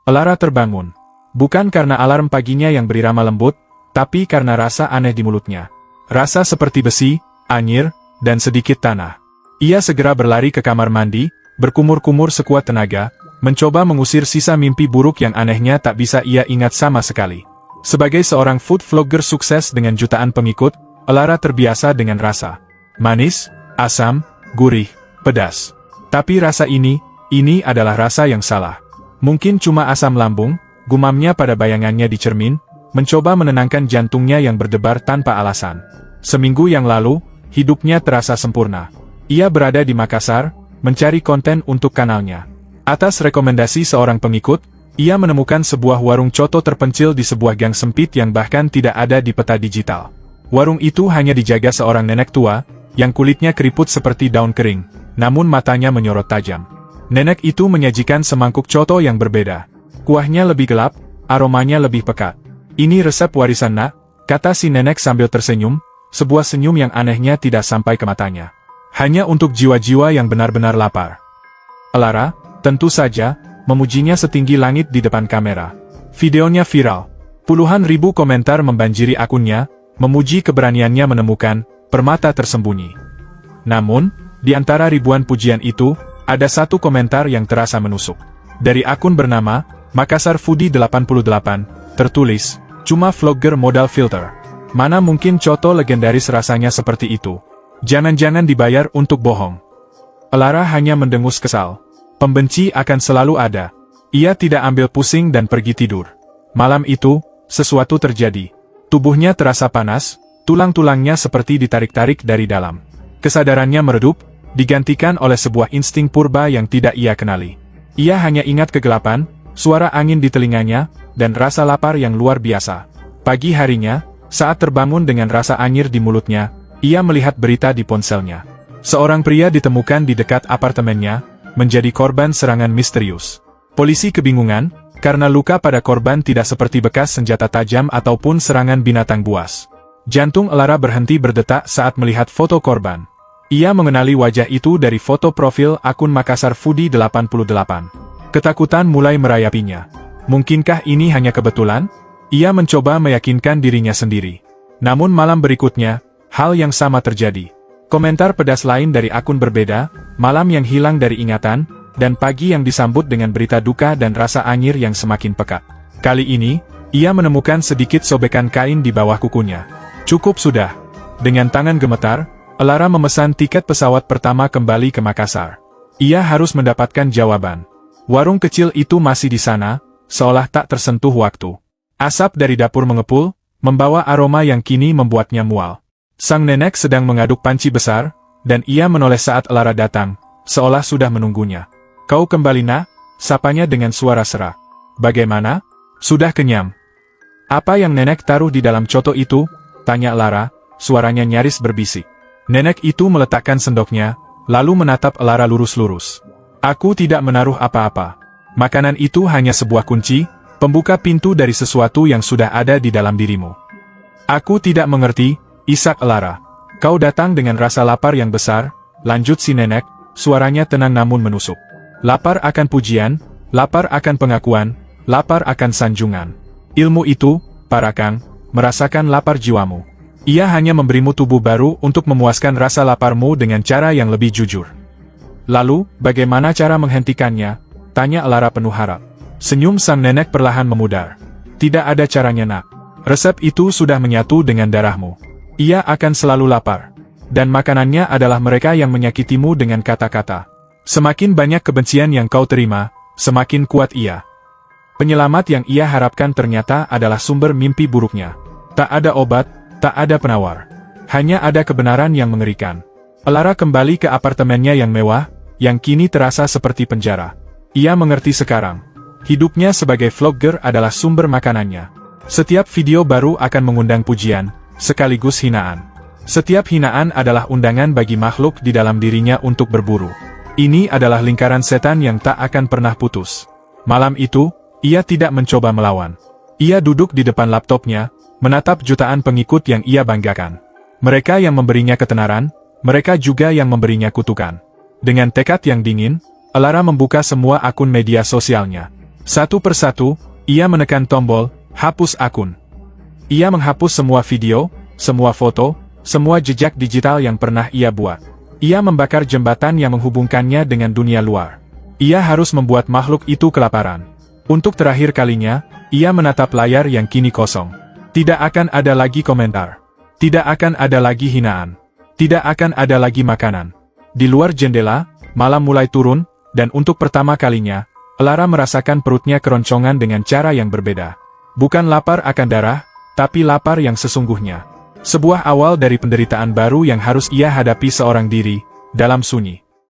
Elara terbangun. Bukan karena alarm paginya yang berirama lembut, tapi karena rasa aneh di mulutnya. Rasa seperti besi, anyir, dan sedikit tanah. Ia segera berlari ke kamar mandi, berkumur-kumur sekuat tenaga, mencoba mengusir sisa mimpi buruk yang anehnya tak bisa ia ingat sama sekali. Sebagai seorang food vlogger sukses dengan jutaan pengikut, Elara terbiasa dengan rasa manis, asam, gurih, pedas. Tapi rasa ini adalah rasa yang salah. Mungkin cuma asam lambung, gumamnya pada bayangannya di cermin, mencoba menenangkan jantungnya yang berdebar tanpa alasan. Seminggu yang lalu, hidupnya terasa sempurna. Ia berada di Makassar, mencari konten untuk kanalnya. Atas rekomendasi seorang pengikut, ia menemukan sebuah warung coto terpencil di sebuah gang sempit yang bahkan tidak ada di peta digital. Warung itu hanya dijaga seorang nenek tua, yang kulitnya keriput seperti daun kering, namun matanya menyorot tajam. Nenek itu menyajikan semangkuk coto yang berbeda. Kuahnya lebih gelap, aromanya lebih pekat. "Ini resep warisan nak," kata si nenek sambil tersenyum, sebuah senyum yang anehnya tidak sampai ke matanya. "Hanya untuk jiwa-jiwa yang benar-benar lapar." Elara, tentu saja, memujinya setinggi langit di depan kamera. Videonya viral. Puluhan ribu komentar membanjiri akunnya, memuji keberaniannya menemukan permata tersembunyi. Namun, di antara ribuan pujian itu, ada satu komentar yang terasa menusuk. Dari akun bernama Makassar Foodie 88, tertulis, "Cuma vlogger modal filter. Mana mungkin coto legendaris rasanya seperti itu. Jangan-jangan dibayar untuk bohong." Elara hanya mendengus kesal. Pembenci akan selalu ada. Ia tidak ambil pusing dan pergi tidur. Malam itu, sesuatu terjadi. Tubuhnya terasa panas, tulang-tulangnya seperti ditarik-tarik dari dalam. Kesadarannya meredup, digantikan oleh sebuah insting purba yang tidak ia kenali. Ia hanya ingat kegelapan, suara angin di telinganya, dan rasa lapar yang luar biasa. Pagi harinya, saat terbangun dengan rasa anyir di mulutnya, ia melihat berita di ponselnya. Seorang pria ditemukan di dekat apartemennya, menjadi korban serangan misterius. Polisi kebingungan, karena luka pada korban tidak seperti bekas senjata tajam ataupun serangan binatang buas. Jantung Elara berhenti berdetak saat melihat foto korban. Ia mengenali wajah itu dari foto profil akun Makassar Foodie 88. Ketakutan mulai merayapinya. Mungkinkah ini hanya kebetulan? Ia mencoba meyakinkan dirinya sendiri. Namun malam berikutnya, hal yang sama terjadi. Komentar pedas lain dari akun berbeda, malam yang hilang dari ingatan, dan pagi yang disambut dengan berita duka dan rasa anyir yang semakin pekat. Kali ini, ia menemukan sedikit sobekan kain di bawah kukunya. Cukup sudah. Dengan tangan gemetar, Elara memesan tiket pesawat pertama kembali ke Makassar. Ia harus mendapatkan jawaban. Warung kecil itu masih di sana, seolah tak tersentuh waktu. Asap dari dapur mengepul, membawa aroma yang kini membuatnya mual. Sang nenek sedang mengaduk panci besar, dan ia menoleh saat Elara datang, seolah sudah menunggunya. "Kau kembali nak?" sapanya dengan suara serak. "Bagaimana? Sudah kenyang?" "Apa yang nenek taruh di dalam coto itu?" tanya Elara, suaranya nyaris berbisik. Nenek itu meletakkan sendoknya, lalu menatap Elara lurus-lurus. "Aku tidak menaruh apa-apa. Makanan itu hanya sebuah kunci, pembuka pintu dari sesuatu yang sudah ada di dalam dirimu." "Aku tidak mengerti," isak Elara. "Kau datang dengan rasa lapar yang besar," lanjut si nenek, suaranya tenang namun menusuk. "Lapar akan pujian, lapar akan pengakuan, lapar akan sanjungan. Ilmu itu, para kang, merasakan lapar jiwamu. Ia hanya memberimu tubuh baru untuk memuaskan rasa laparmu dengan cara yang lebih jujur." "Lalu, bagaimana cara menghentikannya?" tanya Elara penuh harap. Senyum sang nenek perlahan memudar. "Tidak ada caranya nak. Resep itu sudah menyatu dengan darahmu. Ia akan selalu lapar. Dan makanannya adalah mereka yang menyakitimu dengan kata-kata. Semakin banyak kebencian yang kau terima, semakin kuat ia. Penyelamat yang ia harapkan ternyata adalah sumber mimpi buruknya. Tak ada obat, tak ada penawar. Hanya ada kebenaran yang mengerikan." Elara kembali ke apartemennya yang mewah, yang kini terasa seperti penjara. Ia mengerti sekarang. Hidupnya sebagai vlogger adalah sumber makanannya. Setiap video baru akan mengundang pujian, sekaligus hinaan. Setiap hinaan adalah undangan bagi makhluk di dalam dirinya untuk berburu. Ini adalah lingkaran setan yang tak akan pernah putus. Malam itu, ia tidak mencoba melawan. Ia duduk di depan laptopnya, menatap jutaan pengikut yang ia banggakan. Mereka yang memberinya ketenaran, mereka juga yang memberinya kutukan. Dengan tekad yang dingin, Elara membuka semua akun media sosialnya. Satu persatu, ia menekan tombol, hapus akun. Ia menghapus semua video, semua foto, semua jejak digital yang pernah ia buat. Ia membakar jembatan yang menghubungkannya dengan dunia luar. Ia harus membuat makhluk itu kelaparan. Untuk terakhir kalinya, ia menatap layar yang kini kosong. Tidak akan ada lagi komentar. Tidak akan ada lagi hinaan. Tidak akan ada lagi makanan. Di luar jendela, malam mulai turun, dan untuk pertama kalinya, Lara merasakan perutnya keroncongan dengan cara yang berbeda. Bukan lapar akan darah, tapi lapar yang sesungguhnya. Sebuah awal dari penderitaan baru yang harus ia hadapi seorang diri, dalam sunyi.